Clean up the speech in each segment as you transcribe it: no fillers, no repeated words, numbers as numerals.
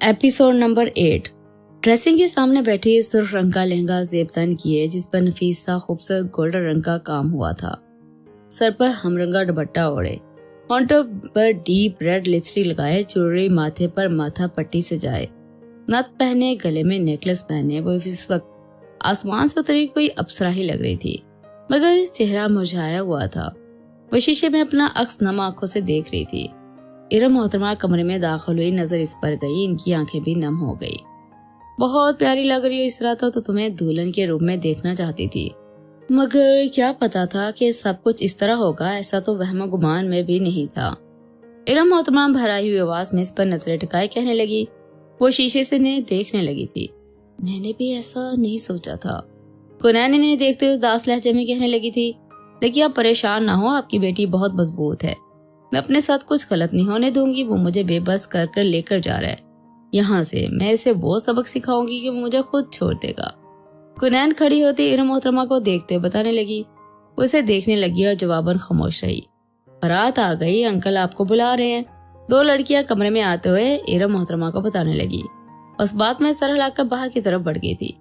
Episode number 8। Dressing के सामने बैठी सुर्ख रंग का लहंगा जेबतन किए जिस पर नफीसा खूबसूरत गोल्डन रंग का काम हुआ था। सर पर हमरंगा दुपट्टा ओढ़े, होंठों पर डीप रेड लिपस्टिक लगाए, चूड़ी माथे पर माथा पट्टी सजाए, नथ पहने, गले में नेकलेस पहने वो इस वक्त आसमान से उतरी कोई अप्सरा ही लग रही थी, मगर इस चेहरा मुरझाया हुआ था। वो शीशे में अपना अक्स नम आंखों से देख रही थी। इरम मोहतरमा कमरे में दाखिल हुई, नजर इस पर गई, इनकी आंखें भी नम हो गई। बहुत प्यारी लग रही हो इस रात, तो तुम्हें दुल्हन के रूप में देखना चाहती थी, मगर क्या पता था कि सब कुछ इस तरह होगा, ऐसा तो वहम गुमान में भी नहीं था। इरम मोहतरमा भराई हुई आवाज में इस पर नजरें टिकाए कहने लगी। वो शीशे से इन्हें देखने लगी थी। मैंने भी ऐसा नहीं सोचा था। कुनैन इन्हें देखते हुए उदास लहजे में कहने लगी थी, देखिए आप परेशान ना हो, आपकी बेटी बहुत मजबूत है, मैं अपने साथ कुछ गलत नहीं होने दूंगी। वो मुझे बेबस कर कर लेकर जा रहा है यहाँ से, मैं इसे वो सबक सिखाऊंगी कि वो मुझे खुद छोड़ देगा। कुनैन खड़ी होती इरम मोहतरमा को देखते हुए बताने लगी। वो इसे देखने लगी और जवाबन खामोश रही। बारात आ गई, अंकल आपको बुला रहे हैं। दो लड़कियां कमरे में आते हुए इरम मोहतरमा को बताने लगी। उस बात में सर हिलाकर बाहर की तरफ बढ़ गई थी।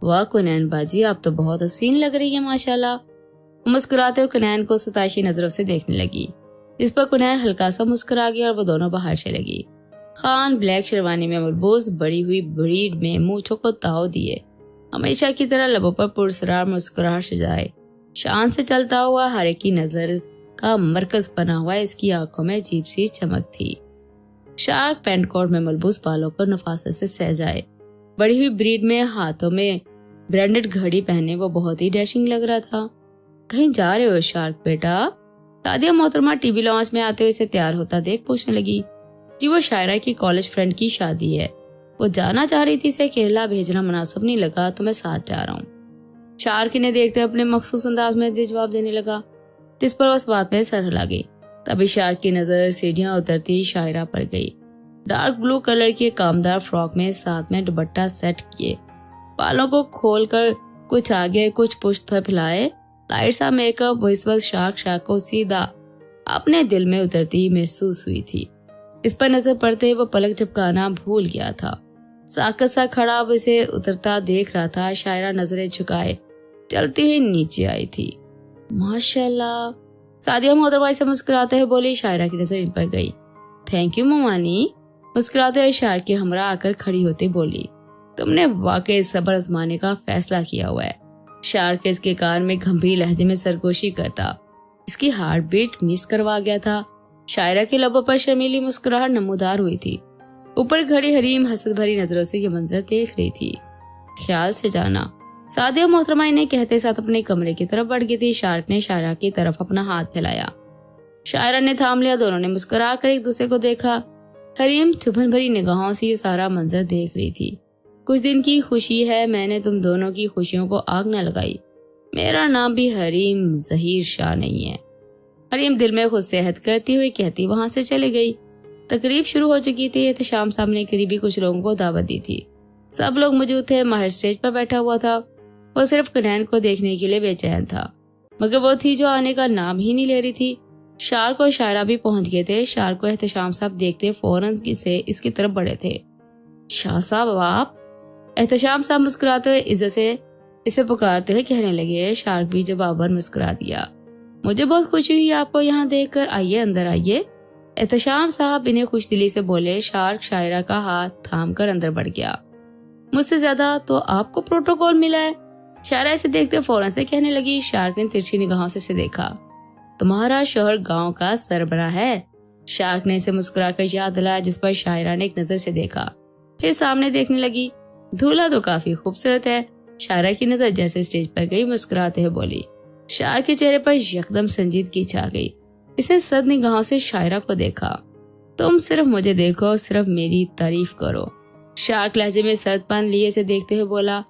वाह कुनैन बाजी, आप तो बहुत हसीन लग रही है माशाल्लाह। मुस्कुराते हुए कुनैन को सताइशी नजरों से देखने लगी। इस पर कुनैन हल्का सा मुस्कुरा गया और वो दोनों बाहर चले गई। खान ब्लैक शेरवानी में मलबूस बड़ी हुई ब्रीड में मूंछों को ताव दिए, हमेशा की तरह लबों पर पुरस्कार मुस्कुराहट सजाए, शान से चलता हुआ हर एक की नजर का मरकज बना हुआ, इसकी आंखों में अजीब सी चमक थी। शार्क पैंट कोट में मलबूस बालों को नफासत से सजाए, बड़ी हुई ब्रीड में हाथों में ब्रांडेड घड़ी पहने वो बहुत ही डैशिंग लग रहा था। कहीं जा रहे हो शार्क बेटा? सादिया मोहतरमा टीवी लॉन्च में आते हुए इसे तैयार होता देख पूछने लगी। जी वो शायरा की कॉलेज फ्रेंड की शादी है, वो जाना चाह रही थी, इसे अकेला भेजना मुनासिब नहीं लगा तो मैं साथ जा रहा हूँ। शार्क ने देखते अपने मखसूस अंदाज में जवाब देने लगा, जिस पर उस बात में सर हिला गई। तभी शार्क की नजर सीढ़ियां उतरती शायरा पर गई। डार्क ब्लू कलर की कामदार फ्रॉक में साथ में दुपट्टा सेट किए, बालों को खोलकर कुछ आगे कुछ पुश्त पर फैलाए, लाइट सा मेकअप विजुअल शार्क को सीधा अपने दिल में उतरती महसूस हुई थी। इस पर नजर पड़ते वो पलक झपकाना भूल गया था। साकत सा खड़ा वो इसे उतरता देख रहा था। शायरा नजरें झुकाए चलती हुई नीचे आई थी। माशाल्लाह, सादिया मोहतरमा से मुस्कुराते हुए बोली। शायरा की नजर इन पर गई। थैंक यू ममानी, मुस्कुराते हुए शायर की हमरा आकर खड़ी होते बोली। तुमने वाकई सब्र आजमाने का फैसला किया हुआ है। शार्क इसके कान में गंभीर लहजे में सरगोशी करता, इसकी हार्ट बीट मिस करवा गया था। शायरा के लबों पर शर्मीली मुस्कुराहट नमूदार हुई थी। ऊपर खड़ी हरीम हसद भरी नजरों से ये मंजर देख रही थी। ख्याल से जाना, सादिया मोहतरमा इन्हें कहते साथ अपने कमरे की तरफ बढ़ गई थी। शार्क ने शायरा की तरफ अपना हाथ फैलाया, शायरा ने थाम लिया। दोनों ने मुस्कुरा कर एक दूसरे को देखा। हरीम चुभन भरी निगाहों से ये सारा मंजर देख रही थी। कुछ दिन की खुशी है, मैंने तुम दोनों की खुशियों को आग न लगाई। मेरा नाम भी हरीम जहीर शाह नहीं है। हरीम दिल में खुद से अहद करती हुई कहती वहां से चली गई। तकरीब शुरू हो चुकी थी। एहतशाम साहब ने करीबी कुछ लोगों को दावत दी थी। सब लोग मौजूद थे। माहिर स्टेज पर बैठा हुआ था। वो सिर्फ कुनैन को देखने के लिए बेचैन था, मगर वो थी जो आने का नाम ही नहीं ले रही थी। शार्क और शायरा भी पहुंच गए थे। शार्क को एहतशाम साहब देखते फौरन से इसकी तरफ बढ़े थे। शाह साहब आप? एहतशाम साहब मुस्कुराते हुए इज्जत से इसे पुकारते हुए कहने लगे। शार्क भी जवाबन मुस्कुरा दिया। मुझे बहुत खुशी हुई आपको यहाँ देखकर, आइए अंदर आइए। एहतशाम साहब इन्हें खुशदिली से बोले। शार्क शायरा का हाथ थाम कर अंदर बढ़ गया। मुझसे ज्यादा तो आपको प्रोटोकॉल मिला है, शायरा इसे देखते फौरन से कहने लगी। शार्क ने तिरछी निगाहों से इसे देखा। तुम्हारा शोहर गाँव का सरबराह है। शार्क ने इसे मुस्कुराकर याद दिलाया, जिस पर शायरा ने एक नजर से देखा, फिर सामने देखने लगी। दूल्हा तो काफी खूबसूरत है। शायरा की नजर जैसे स्टेज पर गई, मुस्कुराते हुए बोली। शार्क के चेहरे पर यकदम संजीदगी छा गई। इसे सद निगाहों से शायरा को देखा। तुम सिर्फ मुझे देखो, सिर्फ मेरी तारीफ करो, शार्क लहजे में सर्दपन लिए इसे देखते हुए बोला।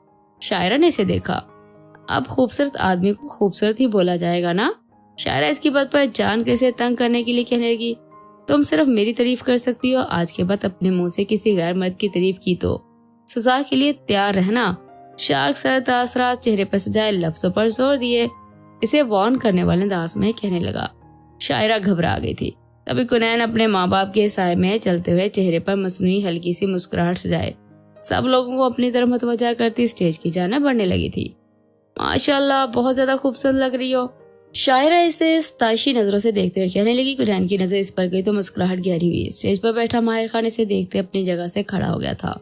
शायरा ने इसे देखा। अब खूबसूरत आदमी को खूबसूरत ही बोला जाएगा ना? शायरा इसकी बात पर जान कर इसे तंग करने के लिए कहने लगी। तुम सिर्फ मेरी तारीफ कर सकती हो, आज के बाद अपने मुंह से किसी गैर मर्द की तारीफ की तो सजा के लिए तैयार रहना। शार्क सर तासरा चेहरे पर सजाए लफ्जों पर जोर दिए इसे वार्न करने वाले अंदाज में कहने लगा। शायरा घबरा गई थी। तभी कुनैन अपने माँ बाप के साय में चलते हुए चेहरे पर मसनूई हल्की सी मुस्कुराहट सजाए सब लोगों को अपनी तरफ मुतवज्जा करती स्टेज की जानिब बढ़ने लगी थी। माशाल्लाह, बहुत ज्यादा खूबसूरत लग रही हो। शायरा इसे ताशी नजरों से देखते हुए कहने लगी। कुनैन की नजर इस पर गई तो मुस्कुराहट गहरी हुई। स्टेज पर बैठा माहिर खान इसे देखते अपनी जगह से खड़ा हो गया था।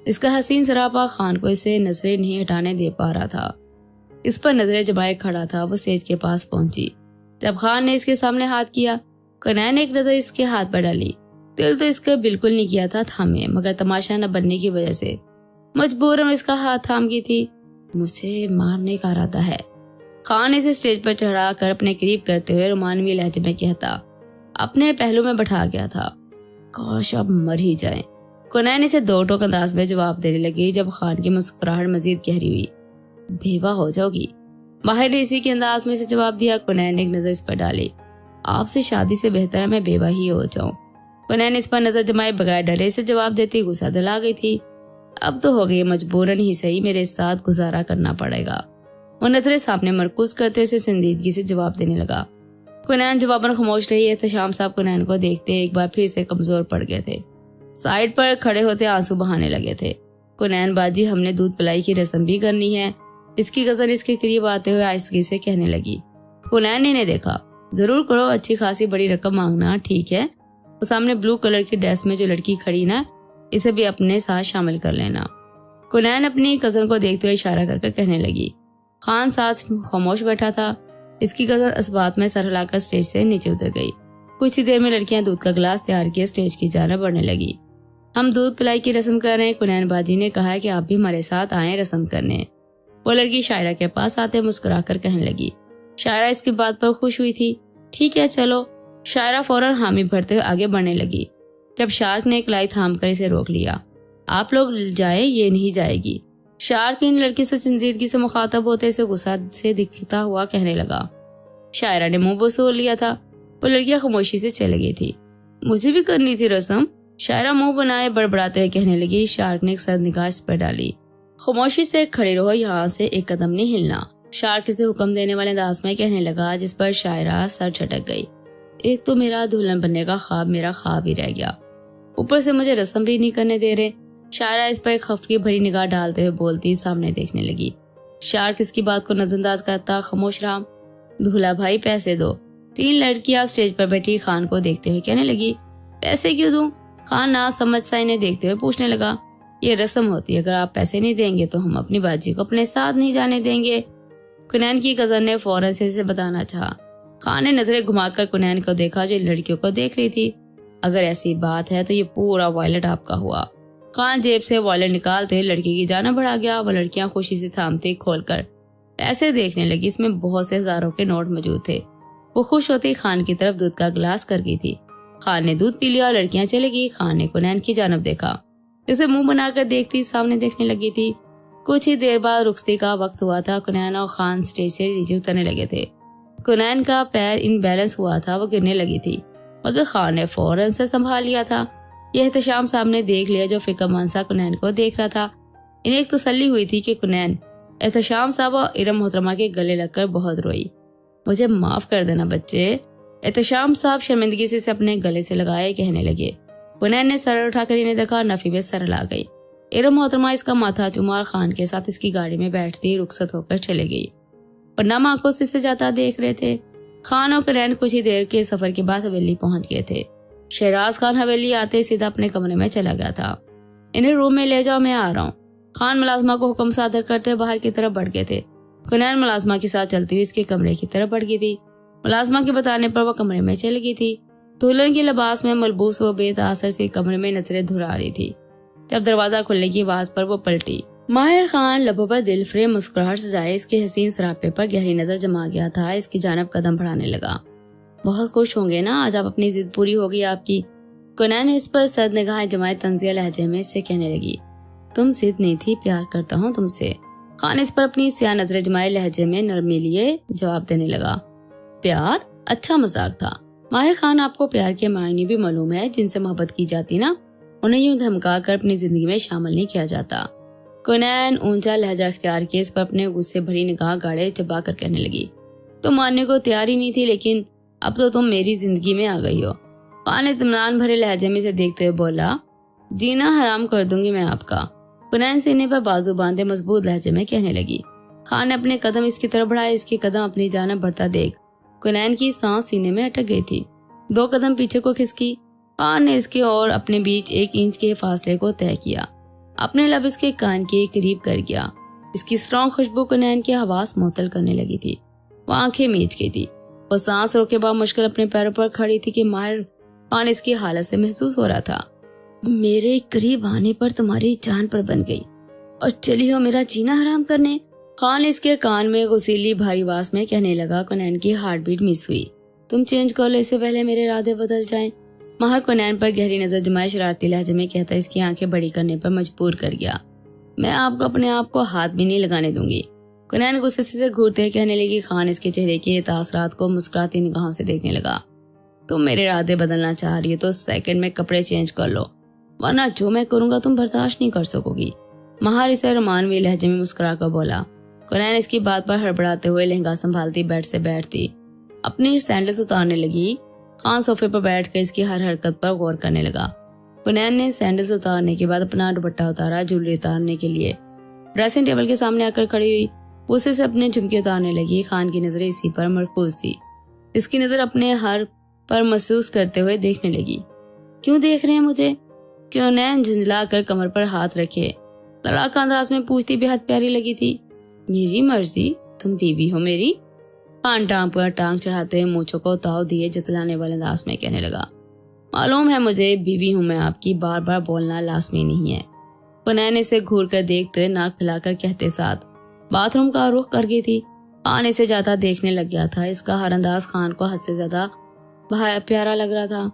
इसका हसीन सरापा खान को इसे नजरें नहीं हटाने दे पा रहा था। इस पर नजरें जमाए खड़ा था। वो स्टेज के पास पहुंची। जब खान ने इसके सामने हाथ किया, कुनैन ने एक नजर इसके हाथ पर डाली। दिल तो इसका बिल्कुल नहीं किया था थामे, मगर तमाशा न बनने की वजह से मजबूरन इसका हाथ थाम की थी। मुझे मारने का इरादा है, खान इसे स्टेज पर चढ़ा कर अपने करीब करते हुए रोमानवी लहजे में कहता अपने पहलू में बैठा गया था। काश अब मर ही जाए। कुनैन इसे दो टोक अंदाज में जवाब देने लगी। जब खान की मुस्कुराहट मजीद गहरी हुई, बेवा हो जाओगी। माहिर ने इसी के अंदाज में से जवाब दिया। कुनैन ने एक नजर इस पर डाली। आपसे शादी से बेहतर है मैं बेवा ही हो जाऊं। कुनैन इस पर नजर जमाए बगैर डरे से जवाब देती गुस्सा दिला गई थी। अब तो हो गई, मजबूरन ही सही मेरे साथ गुजारा करना पड़ेगा। वो नजरें सामने मरकूज करते इसे संजीदगी से जवाब देने लगा। कुनैन जवाबन खामोश रही। एहतशाम साहब कुनैन को देखते एक बार फिर से कमजोर पड़ गए थे। साइड पर खड़े होते आंसू बहाने लगे थे। कुनैन बाजी, हमने दूध पिलाई की रस्म भी करनी है। इसकी गजन इसके करीब आते हुए आहिस्तगी से कहने लगी। कुनैन ने इन्हें देखा। जरूर करो, अच्छी खासी बड़ी रकम मांगना, ठीक है। वो सामने ब्लू कलर की ड्रेस में जो लड़की खड़ी ना, इसे भी अपने साथ शामिल कर लेना। कुनैन अपनी कजन को देखते हुए इशारा करके कहने लगी। खान साथ खामोश बैठा था। इसकी कजन असबात में सर हिलाकर स्टेज से नीचे उतर गई। कुछ ही देर में लड़कियां दूध का गिलास तैयार किए स्टेज की जानिब बढ़ने लगी। हम दूध पिलाई की रस्म कर रहे हैं। कुनैन बाजी ने कहा है कि आप भी हमारे साथ आए रस्म करने। वो लड़की शायरा के पास आते मुस्कुरा कर कहने लगी। शायरा इसकी बात पर खुश हुई थी। ठीक है चलो। शायरा फौरन हामी भरते हुए आगे बढ़ने लगी। जब शार्क ने एक लाई थाम कर इसे रोक लिया। आप लोग जाए, ये नहीं जाएगी। शार्क इन लड़की से संजीदगी से मुखातब होते इसे गुस्सा से दिखता हुआ कहने लगा। शायरा ने मुंह बसूर लिया था। वो लड़कियां खामोशी से चली गई थी। मुझे भी करनी थी रस्म, शायरा मुंह बनाए बड़बड़ाते हुए कहने लगी। शार्क ने एक सर निगाह इस पर डाली। खामोशी से खड़े रहो, यहाँ से एक कदम नहीं हिलना। शार्क से हुक्म देने वाले अंदाज में कहने लगा, जिस पर शायरा सर झटक गई। एक तो मेरा दुल्हन बनने का ख्वाब मेरा ख्वाब ही रह गया, ऊपर से मुझे रस्म भी नहीं करने दे रहे। शायरा इस पर एक खफकी भरी निगाह डालते हुए बोलती सामने देखने लगी। शार्क इसकी बात को नजरअंदाज करता खामोश रहा। दूल्हा भाई पैसे दो। तीन लड़कियां स्टेज पर बैठी खान को देखते हुए कहने लगी। पैसे क्यों दूं? खान ना समझ सा इन्हें देखते हुए पूछने लगा। ये रस्म होती है, अगर आप पैसे नहीं देंगे तो हम अपनी बाजी को अपने साथ नहीं जाने देंगे। कुनैन की कजन ने फौरन से इसे बताना चाहा। खान ने नजरें घुमाकर कुनैन को देखा जो इन लड़कियों को देख रही थी। अगर ऐसी बात है तो ये पूरा वॉलेट आपका हुआ। खान जेब से वॉलेट निकालते लड़की की जाना बढ़ा गया। वो लड़कियां खुशी से थामते खोलकर पैसे देखने लगी। इसमें बहुत से हजारों के नोट मौजूद थे। वो खुश होती खान की तरफ दूध का गिलास कर गई थी। खान ने दूध पी लिया और लड़कियां चली गई। खान ने कुनैन की जानब देखा। इसे मुंह बनाकर देखती सामने देखने लगी थी। कुछ ही देर बाद रुखसती का वक्त हुआ था। कुनैन और खान स्टेज से नीचे उतरने लगे थे। कुनैन का पैर इनबैलेंस हुआ था, वो गिरने लगी थी, मगर खान ने फौरन से संभाल लिया था। यह एहतशाम सामने देख लिया जो फिक्रमंद सा कुनैन को देख रहा था। इन्हें एक तसल्ली हुई थी कि कुनैन एहतशाम साहब और इरम मोहतरमा के गले लगकर बहुत रोई। मुझे माफ कर देना बच्चे। एहतशाम साहब शर्मिंदगी से अपने गले से लगाए कहने लगे। कुनैन ने सर उठाकर इन्हें देखा। नफी में सर ला गई। इरम मोहतरमा इसका माथा चुमा और खान के साथ इसकी गाड़ी में बैठती रुखसत होकर चले गई। पन्नाम आंखों से इसे जाता देख रहे थे। खान और कुनैन कुछ ही देर के सफर के बाद हवेली पहुंच गए थे। शहराज खान हवेली आते सीधा अपने कमरे में चला गया था। इन्हें रूम में ले जाओ, मैं आ रहा हूँ। खान मुलाजमा को हुक्म सादर करते बाहर की तरफ बढ़ गए थे। कुनैन मुलाजमा के साथ चलती हुई इसके कमरे की तरफ बढ़ गई थी। मुलाजमा के बताने पर वह कमरे में चली गई थी। दुल्हन के लिबास में मलबूस व बेतासर से कमरे में नजरें धुरा रही थी। जब दरवाजा खुलने की आवाज पर वो पलटी। माहिर खान लबों पर दिल फ्रेम मुस्कुराहट सजाए इसके हसीन सरापे पर गहरी नजर जमा गया था। इसकी जानब कदम बढ़ाने लगा। बहुत खुश होंगे ना, आज आप अपनी जिद पूरी होगी आपकी। कुनैन इस पर सद निगाहें जमाए तंजिया लहजे में इससे कहने लगी। तुम जिद नहीं थी, प्यार करता हूँ तुमसे। खान इस पर अपनी स्याह नजरें जमाए लहजे में नरमी लिए जवाब देने लगा। प्यार? अच्छा मजाक था। माहिर खान, आपको प्यार के मायने भी मालूम है। जिनसे मोहब्बत की जाती ना, उन्हें यूं धमका कर अपनी जिंदगी में शामिल नहीं किया जाता। कुनैन ऊंचा लहजा अख्तियार के इस पर अपने गुस्से भरी निगाह गाड़े चबा कर कहने लगी। तुम मानने को तैयार ही नहीं थी, लेकिन अब तो तुम मेरी जिंदगी में आ गई हो। खान इत्मीनान भरे लहजे में इसे देखते हुए बोला, जीना हराम कर दूंगी मैं आपका। कुनैन सीने पर बाजू बांधे मजबूत लहजे में कहने लगी। खान ने अपने कदम इसकी तरफ बढ़ाए। इसके कदम अपनी जानिब बढ़ता देख कुनैन की सांस सीने में अटक गई थी। 2 कदम पीछे को खिसकी। खान ने इसके और अपने बीच 1 इंच के फासले को तय किया। अपने लब इसके कान के करीब कर गया। इसकी स्ट्रॉन्ग खुशबू कुनैन की हवास मुअत्तल करने लगी थी। वो आंखें मीच गई थी। वो सांस रोके बाद मुश्किल अपने पैरों पर खड़ी थी कि माहिर खान इसकी हालत से महसूस हो रहा था। मेरे करीब आने पर तुम्हारी जान पर बन गई और चली हो मेरा जीना हराम करने। खान इसके कान में गुसीली भारी आवाज में कहने लगा। कुनैन की हार्ट बीट मिस हुई। तुम चेंज कर लो, इससे पहले मेरे इरादे बदल जाएं। माहिर कुनैन पर गहरी नजर जमाए शरारती लहजे में कहता इसकी आंखें बड़ी करने पर मजबूर कर गया। मैं आपको अपने आप को हाथ भी नहीं लगाने दूंगी। कुनैन गुस्से से घूरते कहने लगी। खान इसके चेहरे के तासरात को मुस्कुराती निगाहों से देखने लगा। तुम मेरे इरादे बदलना चाह रही हो तो सेकंड में कपड़े चेंज कर लो, वरना जो मैं करूंगा तुम बर्दाश्त नहीं कर सकोगी। माहिर इसे रोमानवी लहजे में मुस्कुरा कर बोला। कुनैन इसकी बात पर हड़बड़ाते हुए लहंगा संभालती बेड से बैठती अपनी सैंडल्स उतारने लगी। खान सोफे पर बैठकर इसकी हर हरकत पर गौर करने लगा। कुनैन ने सैंडल्स उतारने के बाद अपना दुपट्टा उतारा। ज्वेलरी उतारने के लिए ड्रेसिंग टेबल के सामने आकर खड़ी हुई। उसे से अपने झुमके उतारने लगी। खान की नजरें इसी पर मरकूज थी। इसकी नजर अपने हर पर महसूस करते हुए देखने लगी। क्यों देख रहे हैं मुझे? कुनैन झुंझला कर कमर पर हाथ रखे तलाक अंदाज में पूछती बेहद प्यारी लगी थी। मेरी मर्जी, तुम बीवी हो मेरी। खान टांग पर टांग चढ़ाते हुए मूंछों को ताव दिए जतलाने वाले अंदाज में कहने लगा। मालूम है मुझे, बीवी हूं मैं आपकी, बार बार बोलना लाजमी नहीं है। कुनैन इसे घूर कर देखते हुए नाक फैलाकर कहते साथ बाथरूम का रुख कर गई थी। खान इसे जाता देखने लग गया था। इसका हर अंदाज खान को हद से ज्यादा प्यारा लग रहा था।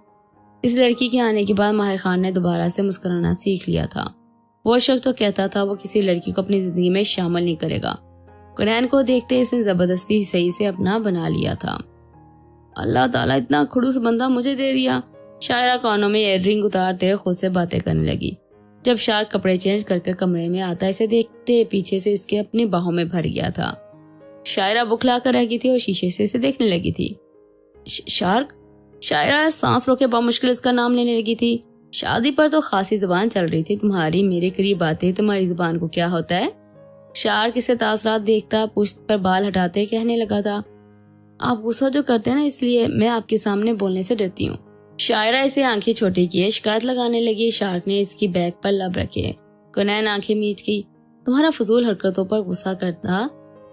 इस लड़की के आने के बाद माहिर खान ने दोबारा से मुस्कुराना सीख लिया था। वो शख्स तो कहता था वो किसी लड़की को अपनी जिंदगी में शामिल नहीं करेगा, कुनैन को देखते इसने जबरदस्ती सही से अपना बना लिया था। अल्लाह ताला इतना खड़ूस बंदा मुझे दे दिया। शायरा कानों में ईयररिंग उतारते हुए खुद से बातें करने लगी। जब शार्क कपड़े चेंज करके कमरे में आता इसे देखते पीछे से इसके अपनी बाहों में भर गया था। शायरा बुखला कर रह गई थी और शीशे से इसे देखने लगी थी। शार्क? शायरा सांस रोके बामुश्किल इसका नाम लेने लगी थी। शादी पर तो खासी जुबान चल रही थी तुम्हारी, मेरे करीब आते तुम्हारी जुबान को क्या होता है? शार्क इसे तासरात देखता पुश्त पर बाल हटाते कहने लगा था, आप गुस्सा जो करते हैं ना, इसलिए मैं आपके सामने बोलने से डरती हूँ। शायरा इसे आंखें छोटी किए शिकायत लगाने लगी। शार्क ने इसकी बैक पर लब रखे। कुनैन आंखें मीच गई। तुम्हारा फजूल हरकतों पर गुस्सा करता,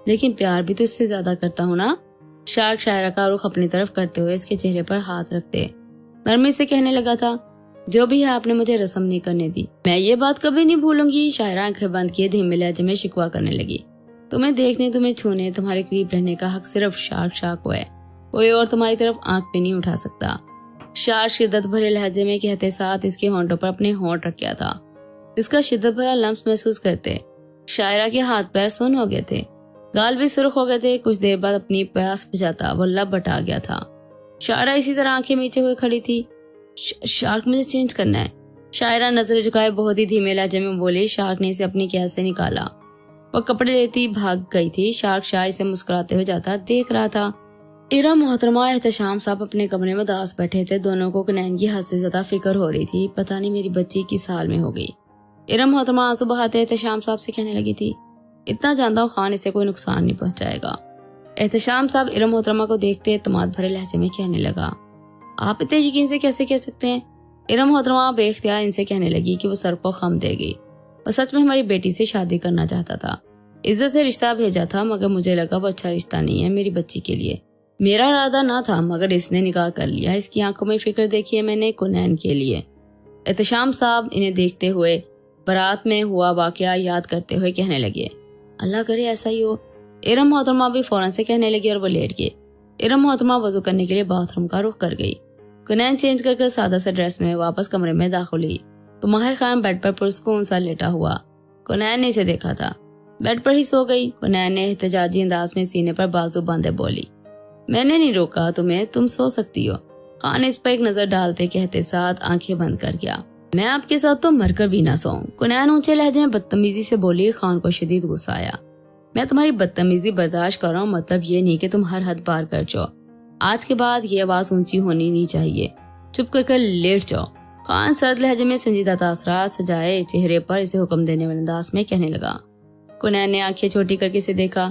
लेकिन प्यार भी तो इससे ज्यादा करता हूँ ना। शार्क शायरा का रुख अपनी तरफ करते हुए इसके चेहरे पर हाथ रखते नरमी से कहने लगा था, जो भी है आपने मुझे रस्म नहीं करने दी, मैं ये बात कभी नहीं भूलूंगी। शायरा आंखें बंद किए धीमे लहजे में शिकवा करने लगी। तुम्हें देखने, तुम्हें छूने, तुम्हारे करीब रहने का हक सिर्फ शार्क को है। कोई और तुम्हारी तरफ आंख भी नहीं उठा सकता। शार्क शिद्दत भरे लहजे में कहते साथ इसके होंठों पर अपने होंठ रख गया था। इसका शिद्दत भरा लम्स महसूस करते शायरा के हाथ पैर सुन्न हो गए थे, गाल भी सुर्ख हो गए थे। कुछ देर बाद अपनी प्यास बुझाता वो लब बटा गया था। शायरा इसी तरह आंखें नीचे हुए खड़ी थी। शार्क, मुझे चेंज करना है। शायरा नजर झुकाए बहुत ही धीमे लहजे में बोली। शार्क ने इसे अपनी कैद से निकाला। वो कपड़े लेती भाग गई थी। शार्क शाह से मुस्कुराते हुए जाता देख रहा था। इरा मोहतरमा एहतशाम साहब अपने कमरे में उदास बैठे थे। दोनों को कुनैन की हद से ज्यादा फिक्र हो रही थी। पता नहीं मेरी बच्ची किस हाल में हो गई। इरा मोहतरमा आंसू बहाते एहतशाम साहब से कहने लगी थी, इतना जानता हूँ खान इसे कोई नुकसान नहीं पहुंचाएगा। एहतशाम साहब इरा मोहतरमा को देखते एतमाद भरे लहजे में कहने लगा, आप इतने यकीन से कैसे कह सकते हैं? इरा मोहतरमा बेख्तियार इनसे कहने लगी कि वो सर को खम देगी। वो सच में हमारी बेटी से शादी करना चाहता था। इज्जत से रिश्ता भेजा था, मगर मुझे लगा वो अच्छा रिश्ता नहीं है मेरी बच्ची के लिए। मेरा इरादा ना था, मगर इसने निकाह कर लिया। इसकी आंखों में फिक्र देखी है मैंने कुनैन के लिए। एहतशाम साहब इन्हें देखते हुए बारात में हुआ वाकया याद करते हुए कहने लगे, अल्लाह करे ऐसा ही हो। इरा मोहतरमा भी फौरन से कहने लगी और वो लेट गए। इरा मोहतरमा वजू करने के लिए बाथरूम का रुख कर गई। कुनैन चेंज करके सादा सा ड्रेस में वापस कमरे में दाखिल हुई तो माहिर खान बेड पर पुरस्कून सा लेटा हुआ। कुनैन ने इसे देखा था। बेड पर ही सो गई। कुनैन ने एहतजाजी अंदाज में सीने पर बाजू बांधे बोली, मैंने नहीं रोका तुम्हें, तुम सो सकती हो। खान इस पर एक नजर डालते कहते साथ आंखें बंद कर गया, मैं आपके साथ तो मरकर भी ना सोऊं। कुनैन ऊंचे लहजे में बदतमीजी से बोली। खान को शदीद गुस्सा आया। मैं तुम्हारी बदतमीजी बर्दाश्त कर रहा हूँ, मतलब ये नहीं कि तुम हर हद पार कर जाओ। आज के बाद ये आवाज ऊंची होनी नहीं चाहिए। चुप कर लेट जाओ। खान सर्द लहजे में संजीदा तासरात सजाए चेहरे पर इसे हुक्म देने वाले अंदाज में कहने लगा। कुनैन ने आंखें छोटी करके इसे देखा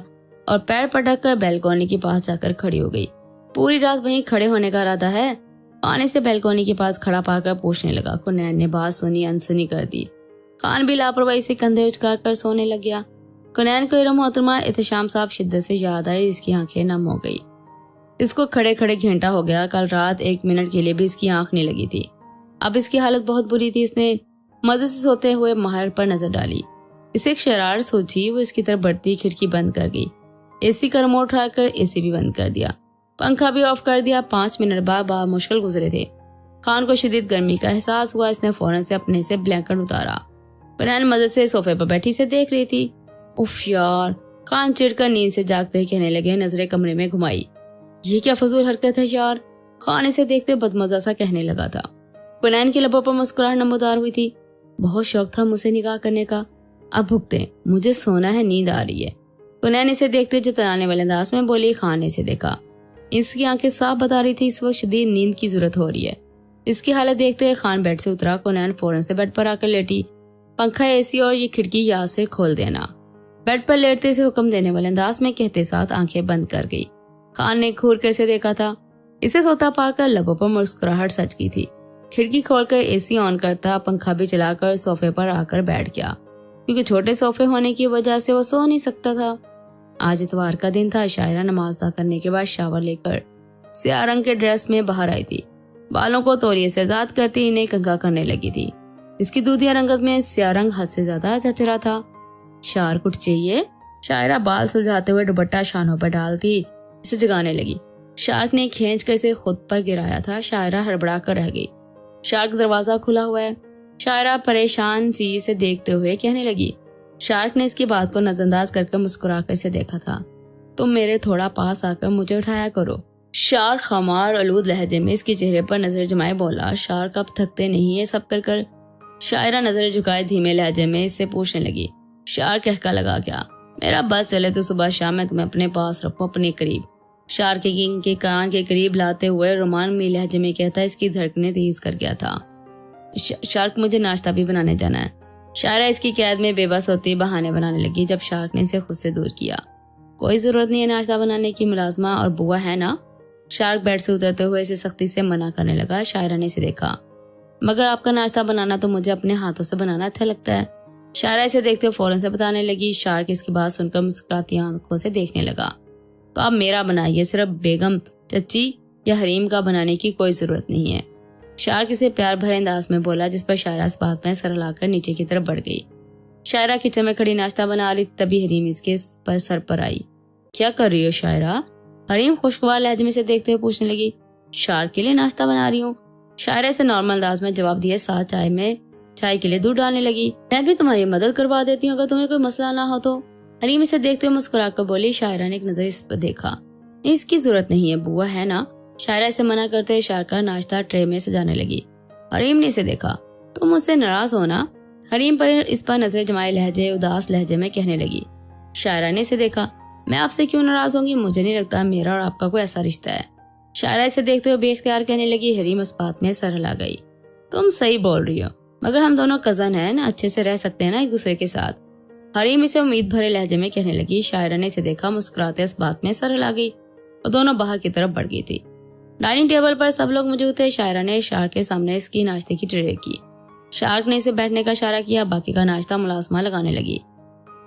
और पैर पटक कर बैल्कनी के पास जाकर खड़ी हो गई। पूरी रात वहीं खड़े होने का इरादा है? खान इसे बैल्कनी के पास खड़ा पाकर पूछने लगा। कुनैन ने बात सुनी अनसुनी कर दी। खान भी लापरवाही से कंधे उचका कर सोने लग गया। कुनैन को इरम मोहतरमा एहतशाम साहब शिद्दत से याद आई। इसकी आंखें नम हो गई। इसको खड़े खड़े घंटा हो गया। कल रात 1 मिनट के लिए भी इसकी आंख नहीं लगी थी। अब इसकी हालत बहुत बुरी थी। इसने मजे से सोते हुए माहिर पर नजर डाली। इसे एक शरारत सोची। वो इसकी तरफ बढ़ती खिड़की बंद कर गई। एसी का रिमोट उठाकर एसी भी बंद कर दिया। पंखा भी ऑफ कर दिया। 5 मिनट बाद मुश्किल गुजरे थे। खान को शदीद गर्मी का एहसास हुआ। इसने फौरन से अपने से ब्लैंकेट उतारा। कुनैन मजे से सोफे पर बैठी से देख रही थी। उफ यार, खान चिढ़कर नींद से जागते कहने लगे, नजरें कमरे में घुमाई। ये क्या फजूल हरकत है यार? खान इसे देखते बदमजा सा कहने लगा था। कुनैन की लबों पर मुस्कुराहट नमूदार हुई थी। बहुत शौक था मुझसे निकाह करने का। अब भुगते, मुझे सोना है, नींद आ रही है। कुनैन इसे देखते जतराने वाले अंदाज में बोली। खान ने इसे देखा। इसकी आंखें साफ बता रही थी इस वक्त शदीद नींद की जरूरत हो रही है। इसकी हालत देखते खान बेड से उतरा। कुनैन फौरन से बेड पर आकर लेटी। पंखा, एसी और ये खिड़की यहाँ से खोल देना। बेड पर लेटते से हुक्म देने वाले अंदाज में कहते साथ आंखें बंद कर गई। खान ने घूर कर इसे देखा था। इसे सोता पाकर लबों पर मुस्कुराहट सच की थी। खिड़की खोलकर एसी ऑन करता, पंखा भी चलाकर सोफे पर आकर बैठ गया। क्योंकि छोटे सोफे होने की वजह से वो सो नहीं सकता था। आज इतवार का दिन था। शायरा नमाज अदा करने के बाद शावर लेकर स्याह रंग के ड्रेस में बाहर आई थी। बालों को तौलिए से आजाद करती इन्हें कंघा करने लगी थी। इसकी दूधिया रंगत में स्याह रंग हद से ज्यादा जच रहा था। शार कुछ चाहिए? शायरा बाल सुलझाते हुए दुपट्टा शानों पर डालती इसे जगाने लगी। शार्क ने खींच कर इसे खुद पर गिराया था। शायरा हड़बड़ा कर रह गई। शार्क दरवाजा खुला हुआ है। शायरा परेशान सी इसे देखते हुए कहने लगी। शार्क ने इसकी बात को नजरअंदाज करके मुस्कुराकर इसे देखा था। तुम मेरे थोड़ा पास आकर मुझे उठाया करो। शार्क खमार आलूद लहजे में इसके चेहरे पर नजर जमाए बोला। शार्क अब थकते नहीं है सब कर कर। शायरा नजर झुकाए धीमे लहजे में इससे पूछने लगी। शार्क कहका लगा क्या? मेरा बस चले तो सुबह शाम मैं तुम्हें अपने पास रखूं, अपने करीब। शार्क किंग के कान के करीब लाते हुए रोमानवी लहजे में कहता इसकी धड़कनें तेज कर गया था। शार्क, मुझे नाश्ता भी बनाने जाना है। शायरा इसकी कैद में बेबस होती बहाने बनाने लगी। जब शार्क ने इसे खुद से दूर किया। कोई जरूरत नहीं है नाश्ता बनाने की, मुलाजमा और बुआ है ना। शार्क बेड से उतरते हुए इसे सख्ती से मना करने लगा। शायरा ने इसे देखा। मगर आपका नाश्ता बनाना तो मुझे अपने हाथों से बनाना अच्छा लगता है। शायरा इसे देखते हुए फौरन से बताने लगी। शार्क इसकी बात सुनकर मुस्कुराती आंखों से देखने लगा। तो आप मेरा बनाइए, सिर्फ बेगम चच्ची या हरीम का बनाने की कोई जरूरत नहीं है। शार्क इसे प्यार भरे अंदाज में बोला, जिस पर शायरा इस बात में सर लाकर नीचे की तरफ बढ़ गई। शायरा किचन में खड़ी नाश्ता बना रही, तभी हरीम इसके पर सर पर आई। क्या कर रही हो शायरा? हरीम खुशगवार लहजे में से देखते हुए पूछने लगी। शार्क के लिए नाश्ता बना रही हूँ। शायरा इसे नॉर्मल अंदाज में जवाब दिए, साथ चाय के लिए दूध डालने लगी। मैं भी तुम्हारी मदद करवा देती हूँ अगर तुम्हें कोई मसला ना हो तो। हरीम इसे देखते हुए मुस्कुरा कर बोली। शायरा ने एक नजर इस पर देखा। इसकी जरूरत नहीं है, बुआ है ना। शायरा इसे मना करते हुए शार्क का नाश्ता ट्रे में सजाने लगी। हरीम ने इसे देखा। तुम मुझसे नाराज हो ना? हरीम पर इस पर नजर जमाए लहजे उदास लहजे में कहने लगी। शायरा ने इसे देखा। मैं आपसे क्यों नाराज होंगी? मुझे नहीं लगता मेरा और आपका कोई ऐसा रिश्ता है। शायरा इसे देखते हुए बेख्तियार कहने लगी। हरीम इस बात में सर हिला गई। तुम सही बोल रही हो, मगर हम दोनों कजन हैं ना, अच्छे से रह सकते हैं ना एक दूसरे के साथ। हरीम इसे उम्मीद भरे लहजे में कहने लगी। शायरा ने इसे देखा। मुस्कुराते इस बात में सर हिला गई और दोनों बाहर की तरफ बढ़ गई थी। डाइनिंग टेबल पर सब लोग मौजूद थे। शायरा ने शार्क के सामने इसकी नाश्ते की ट्रे रखी। शार्क ने इसे बैठने का इशारा किया। बाकी का नाश्ता मुलाजमा लगाने लगी।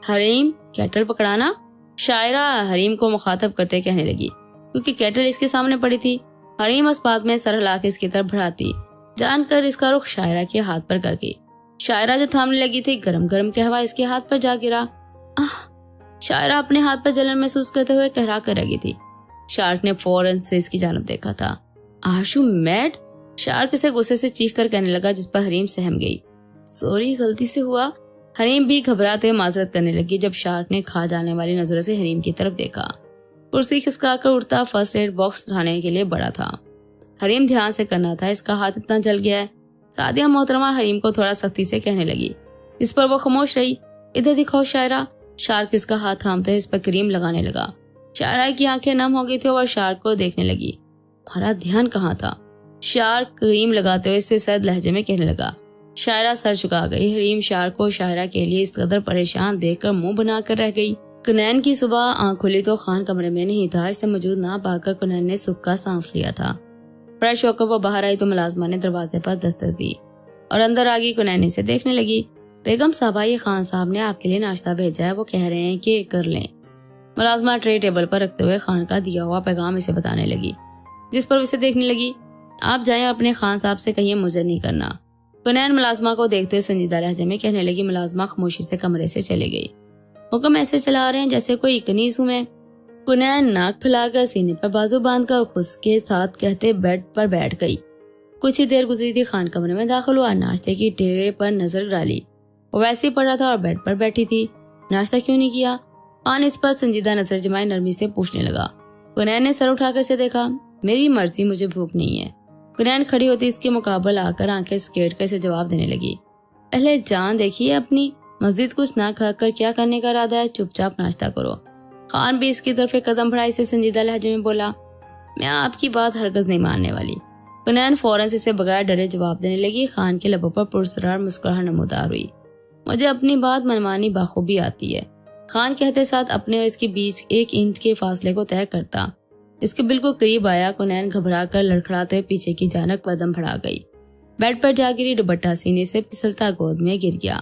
हरीम, केटल पकड़ाना। शायरा हरीम को मुखातब करते कहने लगी, क्योंकि केटल इसके सामने पड़ी थी। हरीम इस बात में सर हिला के इसकी तरफ बढ़ाती जानकर इसका रुख शायरा के हाथ पर कर गई। शायरा जो थामने लगी थी, गरम गरम कहवा इसके हाथ पर जा गिरा। शायरा अपने हाथ पर जलन महसूस करते हुए कहरा कर रह गई थी। शार्क ने फौरन से इसकी जानब देखा था। आशु मैड? शार्क इसे गुस्से से चीख कर कहने लगा, जिस पर हरीम सहम गई। सॉरी, गलती से हुआ। हरीम भी घबराते हुए माजरत करने लगी। जब शार्क ने खा जाने वाली नजरों से हरीम की तरफ देखा। कुर्सी खिसका कर उठता फर्स्ट एड बॉक्स उठाने के लिए बड़ा था। हरीम ध्यान से करना था, इसका हाथ इतना जल गया है। सादिया मोहतरमा हरीम को थोड़ा सख्ती से कहने लगी, इस पर वो खामोश रही। इधर दिखाओ शायरा। शार्क इसका हाथ थामते इस पर क्रीम लगाने लगा। शायरा की आंखें नम हो गई थी और शार्क को देखने लगी। हमारा ध्यान कहाँ था? शार्क क्रीम लगाते हुए इससे सर्द लहजे में कहने लगा। शायरा सर झुका गई। हरीम शार्क को शायरा के लिए इस कदर परेशान देखकर मुंह बनाकर रह गई। कुनैन की सुबह आंख खुली तो खान कमरे में नहीं था। इसे मौजूद ना पाकर कुनैन ने सुख का सांस लिया था। फ्रेश होकर वो बाहर आई तो मुलाजमा ने दरवाजे पर दस्तक दी और अंदर आ गई। कुनैन इसे देखने लगी। बेगम साहबा, ये खान साहब ने आपके लिए नाश्ता भेजा है, वो कह रहे हैं कि कर लें। मुलाजमा ट्रे टेबल पर रखते हुए खान का दिया हुआ पैगाम इसे बताने लगी, जिस पर उसे देखने लगी। आप जाएं, अपने खान साहब से कहिए मुझे नहीं करना। कुनैन मुलाजमा को देखते हुए संजीदा लहजे में कहने लगी। मुलाजमा खामोशी से कमरे से चले गई। हुक्म ऐसे चला रहे हैं जैसे कोई कनीज हूं मैं। कुनैन नाक फैलाकर सीने पर बाजू बांधकर उसके साथ कहते बेड पर बैठ गई। कुछ ही देर गुजरी थी, खान कमरे में दाखिल हुआ। नाश्ते की ट्रे पर नजर डाली। वो वैसे ही पड़ा था और बेड पर बैठी थी। नाश्ता क्यों नहीं किया? खान इस पर संजीदा नजर जमाए नरमी से पूछने लगा। कुनैन ने सर उठाकर से देखा। मेरी मर्जी, मुझे भूख नहीं है। कुनैन खड़ी होती इसके मुकाबले आकर आंखें सकेट कर इसे जवाब देने लगी। पहले जान देखिए अपनी, मस्जिद कुछ ना खाकर क्या करने का इरादा है? चुपचाप नाश्ता करो। खान भी इसकी तरफ एक कदम बढ़ाई से संजीदा लहजे में बोला, मैं आपकी बात हरगिज नहीं मानने वाली। कुनैन फौरन से इसे बगैर डरे जवाब देने लगी। खान के लबों पर पुरस्कार मुस्कुराहट नमूदार हुई। मुझे अपनी बात मनमानी बाखूबी आती है। खान कहते साथ अपने और इसके बीच 1 इंच के फासले को तय करता इसके बिल्कुल करीब आया। कुनैन घबरा कर लड़खड़ाते हुए पीछे की जानब कदम बढ़ा गई। बेड पर जा गिरी। दुपट्टा सीने से फिसलता गोद में गिर गया।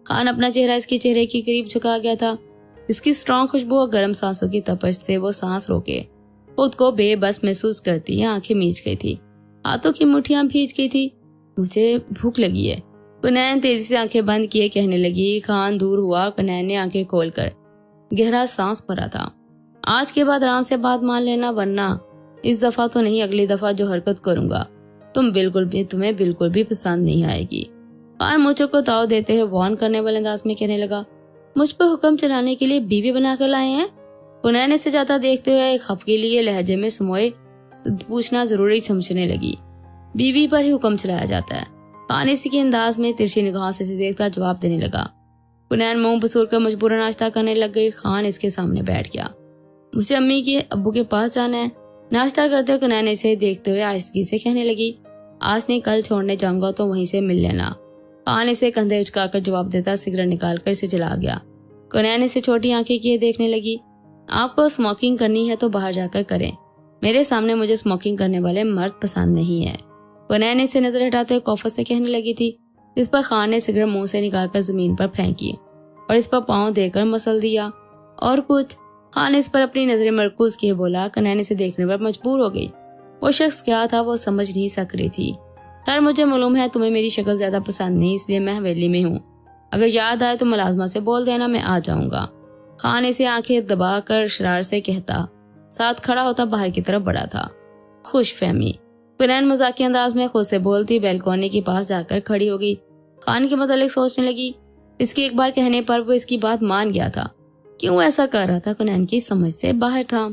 खान अपना चेहरा इसके चेहरे के करीब झुका गया था। इसकी स्ट्रॉन्ग खुशबू और गर्म सांसों की तपश से वो सांस रोके खुद को बेबस महसूस करती आंखें मीच गई थी। हाथों की मुठ्ठियां भीज गई थी। मुझे भूख लगी है। कुनैन तेजी से आंखें बंद किए कहने लगी। खान दूर हुआ। कुनैन ने आंखें खोलकर गहरा सांस भरा था। आज के बाद आराम से बात मान लेना, वरना इस दफा तो नहीं, अगली दफा जो हरकत करूंगा तुम्हें बिल्कुल भी पसंद नहीं आएगी। खान मुझे को ताव देते हुए वार्न करने वाले अंदाज में कहने लगा। मुझ पर हुक्म चलाने के लिए बीवी बनाकर लाए हैं? कुनैन से जाता देखते हुए खफकी लिए लहजे में समोए पूछना जरूरी समझने लगी। बीवी पर ही हुक्म चलाया जाता है। खान इसी के अंदाज में तिरछी निगाह से देखता जवाब देने लगा। कुनैन मुंह बसूर कर मजबूरन नाश्ता करने लग गई। खान इसके सामने बैठ गया। मुझे अम्मी के अब्बू के पास जाना है। नाश्ता करते कुनैन इसे देखते हुए आहिस्तगी से कहने लगी। आज नहीं, कल छोड़ने जाऊंगा तो वहीं से मिल लेना। खान इसे कंधे उचकाकर जवाब देता सिगरेट निकालकर इसे जला गया। कुनैन इसे छोटी आंखें किए देखने लगी। आपको स्मोकिंग करनी है तो बाहर जाकर करें, मेरे सामने मुझे स्मोकिंग करने वाले मर्द पसंद नहीं है। कुनैन इसे नजर हटाते हुए कौफत से कहने लगी थी। इस पर खान ने सिगरेट मुंह से निकालकर जमीन पर फेंकी और इस पर पांव देकर मसल दिया। और कुछ? खान इस पर अपनी नजरें मरकूज किए बोला। कुनैन इसे देखने पर मजबूर हो गई। वो शख्स क्या था वो समझ नहीं सक रही थी। खैर, मुझे मालूम है तुम्हें मेरी शक्ल ज्यादा पसंद नहीं, इसलिए मैं हवेली में हूँ। अगर याद आए तो मुलाजमा से बोल देना, मैं आ जाऊंगा। खान इसे आंखें दबाकर शरार से कहता साथ खड़ा होता बाहर की तरफ बढ़ा था। खुश फहमी। कुनैन मजाकिया अंदाज में खुद से बोलती बैल्कनी के पास जाकर खड़ी हो गई। खान के मुतालिक सोचने लगी। इसके एक बार कहने पर वो इसकी बात मान गया था। क्यों ऐसा कर रहा था कुनैन की समझ से बाहर था।